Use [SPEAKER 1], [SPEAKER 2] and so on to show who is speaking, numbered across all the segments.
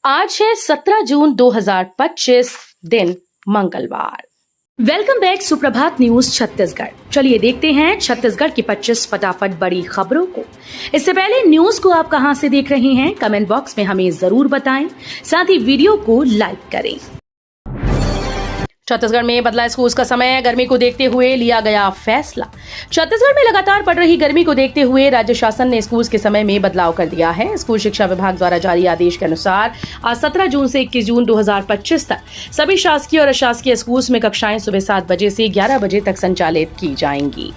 [SPEAKER 1] आज है 17 जून 2025 दिन मंगलवार। वेलकम बैक सुप्रभात न्यूज छत्तीसगढ़। चलिए देखते हैं छत्तीसगढ़ की 25 फटाफट बड़ी खबरों को। इससे पहले न्यूज को आप कहां से देख रहे हैं कमेंट बॉक्स में हमें जरूर बताएं, साथ ही वीडियो को लाइक करें। छत्तीसगढ़ में बदला स्कूल का समय, गर्मी को देखते हुए लिया गया फैसला। छत्तीसगढ़ में लगातार बढ़ रही गर्मी को देखते हुए राज्य शासन ने स्कूल के समय में बदलाव कर दिया है। स्कूल शिक्षा विभाग द्वारा जारी आदेश के अनुसार आज 17 जून से 21 जून 2025 तक सभी शासकीय और अशासकीय स्कूल में कक्षाएं सुबह 7 बजे से 11 बजे तक संचालित की जाएंगी।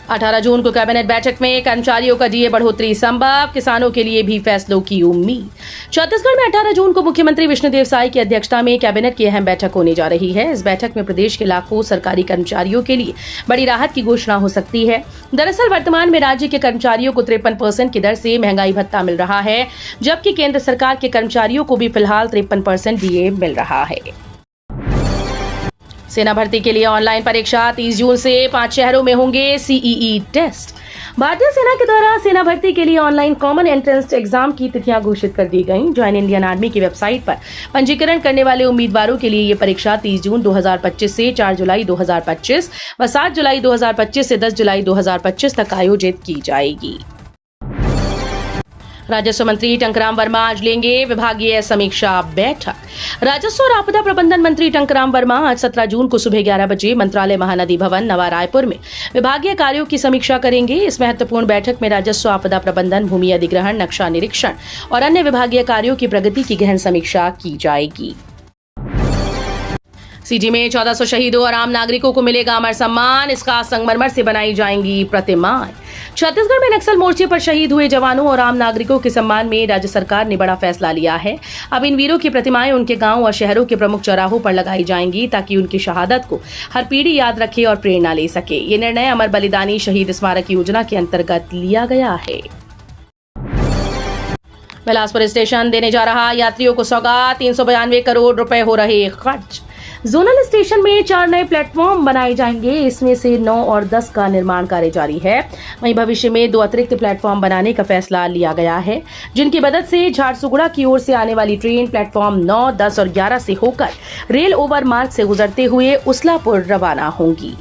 [SPEAKER 1] 18 जून को कैबिनेट बैठक में कर्मचारियों का डीए बढ़ोतरी संभव, किसानों के लिए भी फैसलों की उम्मीद। छत्तीसगढ़ में 18 जून को मुख्यमंत्री विष्णुदेव साय की अध्यक्षता में कैबिनेट की अहम बैठक होने जा रही है। इस बैठक में प्रदेश के लाखों सरकारी कर्मचारियों के लिए बड़ी राहत की घोषणा हो सकती है। दरअसल वर्तमान में राज्य के कर्मचारियों को 53% की दर से महंगाई भत्ता मिल रहा है, जबकि केंद्र सरकार के कर्मचारियों को भी फिलहाल 53% डीए मिल रहा है। सेना भर्ती के लिए ऑनलाइन परीक्षा 30 जून से 5 शहरों में होंगे सीईई टेस्ट। भारतीय सेना के द्वारा सेना भर्ती के लिए ऑनलाइन कॉमन एंट्रेंस एग्जाम की तिथियां घोषित कर दी गईं। ज्वाइन इंडियन आर्मी की वेबसाइट पर पंजीकरण करने वाले उम्मीदवारों के लिए ये परीक्षा 30 जून 2025 से 4 जुलाई 2025 व 7 जुलाई 2025 से 10 जुलाई 2025 तक आयोजित की जाएगी। राजस्व मंत्री टंकराम वर्मा आज लेंगे विभागीय समीक्षा बैठक। राजस्व और आपदा प्रबंधन मंत्री टंकराम वर्मा आज 17 जून को सुबह 11 बजे मंत्रालय महानदी भवन नवा रायपुर में विभागीय कार्यों की समीक्षा करेंगे। इस महत्वपूर्ण बैठक में राजस्व, आपदा प्रबंधन, भूमि अधिग्रहण, नक्शा निरीक्षण और अन्य विभागीय कार्यों की प्रगति की गहन समीक्षा की जाएगी। सीजी में 1400 शहीदों और आम नागरिकों को मिलेगा अमर सम्मान। इसका संगमरमर से बनाई जाएंगी प्रतिमाएं। छत्तीसगढ़ में नक्सल मोर्चे पर शहीद हुए जवानों और आम नागरिकों के सम्मान में राज्य सरकार ने बड़ा फैसला लिया है। अब इन वीरों की प्रतिमाएं उनके गांव और शहरों के प्रमुख चौराहों पर लगाई जाएंगी, ताकि उनकी शहादत को हर पीढ़ी याद रखे और प्रेरणा ले सके। ये निर्णय अमर बलिदानी शहीद स्मारक योजना के अंतर्गत लिया गया है। बिलासपुर स्टेशन देने जा रहा यात्रियों को सौगात, 392 करोड़ रुपए हो रहे खर्च। जोनल स्टेशन में 4 नए प्लेटफॉर्म बनाए जाएंगे। इसमें से 9 और 10 का निर्माण कार्य जारी है। वहीं भविष्य में 2 अतिरिक्त प्लेटफॉर्म बनाने का फैसला लिया गया है, जिनकी मदद से झारसुगुड़ा की ओर से आने वाली ट्रेन प्लेटफॉर्म 9, 10 और 11 से होकर रेल ओवर मार्ग से गुजरते हुए उसलापुर रवाना होंगी।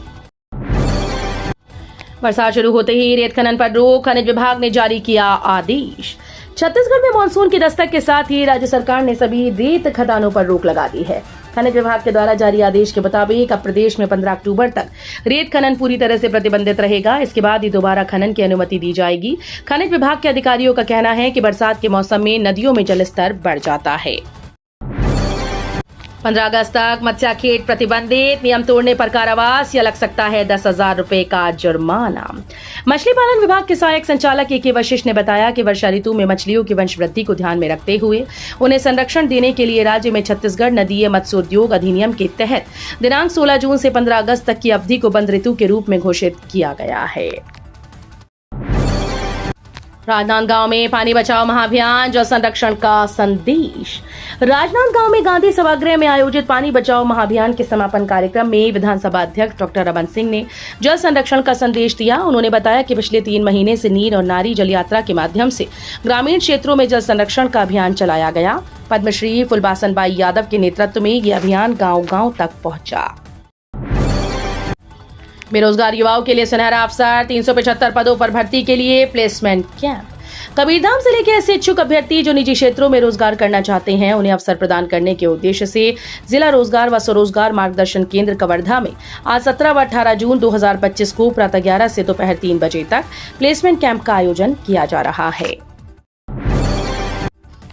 [SPEAKER 1] बरसात शुरू होते ही रेत खनन पर रोक, खनिज विभाग ने जारी किया आदेश। छत्तीसगढ़ में मानसून की दस्तक के साथ ही राज्य सरकार ने सभी रेत खदानों पर रोक लगा दी है। खनिज विभाग के द्वारा जारी आदेश के मुताबिक अब प्रदेश में 15 अक्टूबर तक रेत खनन पूरी तरह से प्रतिबंधित रहेगा। इसके बाद ही दोबारा खनन की अनुमति दी जाएगी। खनिज विभाग के अधिकारियों का कहना है कि बरसात के मौसम में नदियों में जलस्तर बढ़ जाता है। 15 अगस्त तक मत्स्याखेट प्रतिबंधित, नियम तोड़ने पर कारावास या लग सकता है 10,000 रुपए का जुर्माना। मछली पालन विभाग के सहायक संचालक ए.के. वशिष्ठ ने बताया कि वर्षा ऋतु में मछलियों की वंश वृद्धि को ध्यान में रखते हुए उन्हें संरक्षण देने के लिए राज्य में छत्तीसगढ़ नदीय मत्स्योद्योग अधिनियम के तहत दिनांक 16 जून से 15 अगस्त तक की अवधि को बंद ऋतु के रूप में घोषित किया गया है। राजनांदगांव में पानी बचाओ महाअभियान, जल संरक्षण का संदेश। राजनांदगांव में गांधी सभागृह में आयोजित पानी बचाओ महाअभियान के समापन कार्यक्रम में विधानसभा अध्यक्ष डॉक्टर रमन सिंह ने जल संरक्षण का संदेश दिया। उन्होंने बताया कि पिछले 3 महीने से नीर और नारी जल यात्रा के माध्यम से ग्रामीण क्षेत्रों में जल संरक्षण का अभियान चलाया गया। पद्मश्री फुलबासन बाई यादव के नेतृत्व में ये अभियान गाँव-गाँव तक पहुंचा। बेरोजगार युवाओं के लिए सुनहरा अवसर, 375 पदों पर भर्ती के लिए प्लेसमेंट कैंप। कबीरधाम जिले के ऐसे इच्छुक अभ्यर्थी जो निजी क्षेत्रों में रोजगार करना चाहते हैं, उन्हें अवसर प्रदान करने के उद्देश्य से जिला रोजगार व स्वरोजगार मार्गदर्शन केंद्र कवर्धा में आज 17 व 18 जून 2025 को प्रातः 11 से दोपहर 3 बजे तक प्लेसमेंट कैंप का आयोजन किया जा रहा है।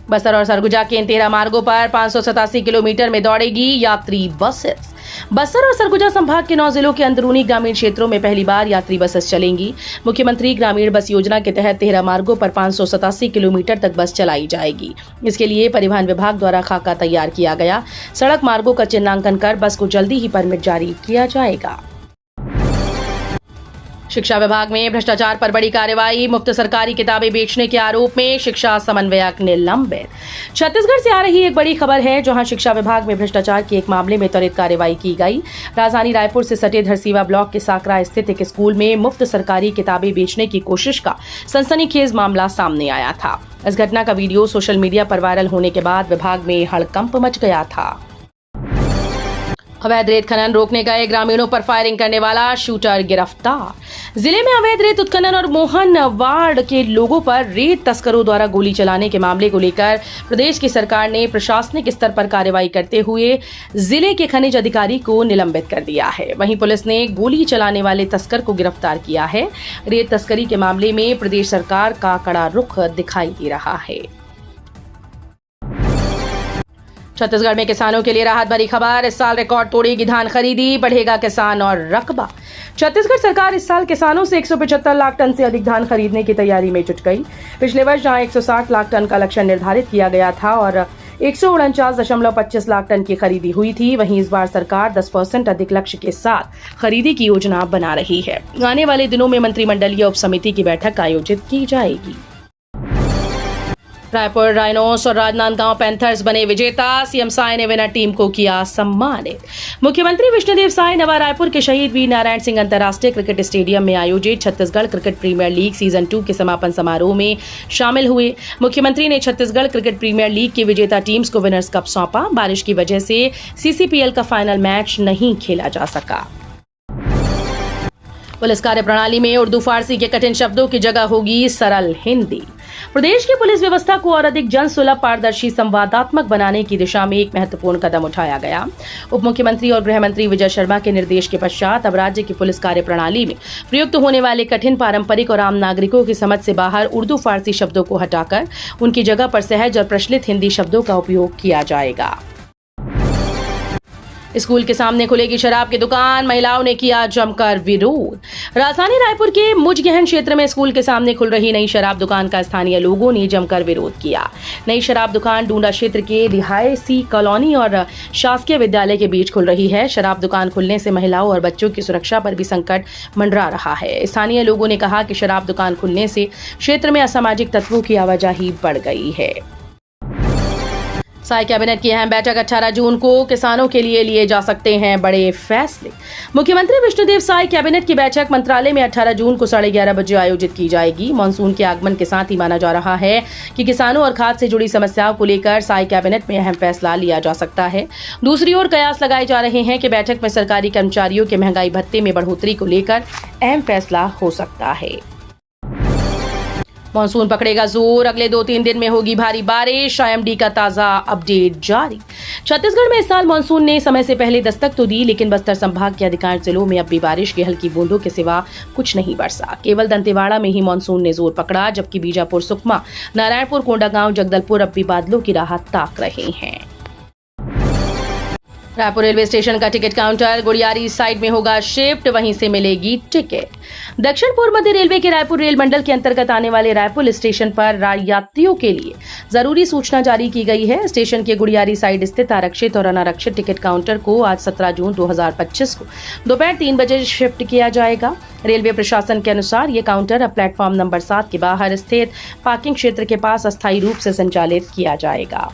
[SPEAKER 1] बस्तर और सरगुजा के इन 13 मार्गों पर 587 किलोमीटर में दौड़ेगी यात्री बसेस। बस्तर और सरगुजा संभाग के 9 जिलों के अंदरूनी ग्रामीण क्षेत्रों में पहली बार यात्री बसेस चलेंगी। मुख्यमंत्री ग्रामीण बस योजना के तहत 13 मार्गों पर 587 किलोमीटर तक बस चलाई जाएगी। इसके लिए परिवहन विभाग द्वारा खाका तैयार किया गया। सड़क मार्गों का चिन्हांकन कर बस को जल्दी ही परमिट जारी किया जाएगा। शिक्षा विभाग में भ्रष्टाचार पर बड़ी कार्रवाई। मुफ्त सरकारी किताबें बेचने के आरोप में शिक्षा समन्वयक निलंबित। छत्तीसगढ़ से आ रही एक बड़ी खबर है, जहां शिक्षा विभाग में भ्रष्टाचार के एक मामले में त्वरित कार्रवाई की गई। राजधानी रायपुर से सटे धरसीवा ब्लॉक के साकरा स्थित एक स्कूल में मुफ्त सरकारी किताबें बेचने की कोशिश का सनसनीखेज मामला सामने आया था। इस घटना का वीडियो सोशल मीडिया पर वायरल होने के बाद विभाग में हड़कंप मच गया था। अवैध रेत खनन रोकने गए ग्रामीणों पर फायरिंग करने वाला शूटर गिरफ्तार। जिले में अवैध रेत उत्खनन और मोहन वार्ड के लोगों पर रेत तस्करों द्वारा गोली चलाने के मामले को लेकर प्रदेश की सरकार ने प्रशासनिक स्तर पर कार्रवाई करते हुए जिले के खनिज अधिकारी को निलंबित कर दिया है। वहीं पुलिस ने गोली चलाने वाले तस्कर को गिरफ्तार किया है। रेत तस्करी के मामले में प्रदेश सरकार का कड़ा रुख दिखाई दे रहा है। छत्तीसगढ़ में किसानों के लिए राहत भरी खबर। इस साल रिकॉर्ड तोड़ेगी धान खरीदी, बढ़ेगा किसान और रकबा। छत्तीसगढ़ सरकार इस साल किसानों से 175 लाख टन से अधिक धान खरीदने की तैयारी में जुट गई। पिछले वर्ष जहां 160 लाख टन का लक्ष्य निर्धारित किया गया था और 149.25 लाख टन की खरीदी हुई थी, वहीं इस बार सरकार 10% अधिक लक्ष्य के साथ खरीदी की योजना बना रही है। आने वाले दिनों में मंत्रिमंडलीय उप समिति की बैठक आयोजित की जाएगी। रायपुर राइनोस और राजनांदगांव पैंथर्स बने विजेता। सीएम साय ने विनर टीम को किया सम्मानित। मुख्यमंत्री विष्णुदेव साय नवा रायपुर के शहीद वीर नारायण सिंह अंतर्राष्ट्रीय क्रिकेट स्टेडियम में आयोजित Chhattisgarh cricket premier league season 2 के समापन समारोह में शामिल हुए। मुख्यमंत्री ने छत्तीसगढ़ क्रिकेट प्रीमियर लीग की विजेता टीम्स को विनर्स कप सौंपा। बारिश की वजह से सीसीपीएल का फाइनल मैच नहीं खेला जा सका। पुलिस कार्यप्रणाली में उर्दू फारसी के कठिन शब्दों की जगह होगी सरल हिंदी। प्रदेश की पुलिस व्यवस्था को और अधिक जन सुलभ, पारदर्शी, संवादात्मक बनाने की दिशा में एक महत्वपूर्ण कदम उठाया गया। उप मुख्यमंत्री और गृह मंत्री विजय शर्मा के निर्देश के पश्चात अब राज्य की पुलिस कार्यप्रणाली में प्रयुक्त होने वाले कठिन, पारंपरिक और आम नागरिकों की समझ से बाहर उर्दू फारसी शब्दों को हटाकर उनकी जगह पर सहज और प्रचलित हिंदी शब्दों का उपयोग किया जाएगा। स्कूल के सामने खुलेगी शराब की दुकान, महिलाओं ने किया जमकर विरोध। राजधानी रायपुर के मुजगहन क्षेत्र में स्कूल के सामने खुल रही नई शराब दुकान का स्थानीय लोगों ने जमकर विरोध किया। नई शराब दुकान डूंडा क्षेत्र के रिहायशी कॉलोनी और शासकीय विद्यालय के बीच खुल रही है। शराब दुकान खुलने से महिलाओं और बच्चों की सुरक्षा पर भी संकट मंडरा रहा है। स्थानीय लोगों ने कहा कि शराब दुकान खुलने से क्षेत्र में असामाजिक तत्वों की आवाजाही बढ़ गई है। साय कैबिनेट की अहम बैठक 18 जून को। किसानों के लिए जा सकते हैं बड़े फैसले। मुख्यमंत्री विष्णुदेव साय कैबिनेट की बैठक मंत्रालय में 18 जून को 11:30 बजे आयोजित की जाएगी। मानसून के आगमन के साथ ही माना जा रहा है कि किसानों और खाद से जुड़ी समस्याओं को लेकर साय कैबिनेट में अहम फैसला लिया जा सकता है। दूसरी ओर कयास लगाए जा रहे हैं कि बैठक में सरकारी कर्मचारियों के महंगाई भत्ते में बढ़ोतरी को लेकर अहम फैसला हो सकता है। मानसून पकड़ेगा जोर, अगले 2-3 दिन में होगी भारी बारिश। आईएमडी का ताजा अपडेट जारी। छत्तीसगढ़ में इस साल मानसून ने समय से पहले दस्तक तो दी, लेकिन बस्तर संभाग के अधिकांश जिलों में अब भी बारिश की हल्की बूंदों के सिवा कुछ नहीं बरसा। केवल दंतेवाड़ा में ही मानसून ने जोर पकड़ा, जबकि बीजापुर, सुकमा, नारायणपुर, कोंडागांव, जगदलपुर अब भी बादलों की राह ताक रहे हैं। रायपुर रेलवे स्टेशन का टिकट काउंटर गुड़ियारी साइड में होगा शिफ्ट, वहीं से मिलेगी टिकट। दक्षिण पूर्व मध्य रेलवे के रायपुर रेल मंडल के अंतर्गत आने वाले रायपुर स्टेशन पर यात्रियों के लिए जरूरी सूचना जारी की गई है। स्टेशन के गुड़ियारी साइड स्थित आरक्षित और अनारक्षित टिकट काउंटर को आज 17 जून 2025 को दोपहर 3 बजे शिफ्ट किया जाएगा। रेलवे प्रशासन के अनुसार ये काउंटर अब प्लेटफॉर्म नंबर 7 के बाहर स्थित पार्किंग क्षेत्र के पास अस्थायी रूप से संचालित किया जाएगा।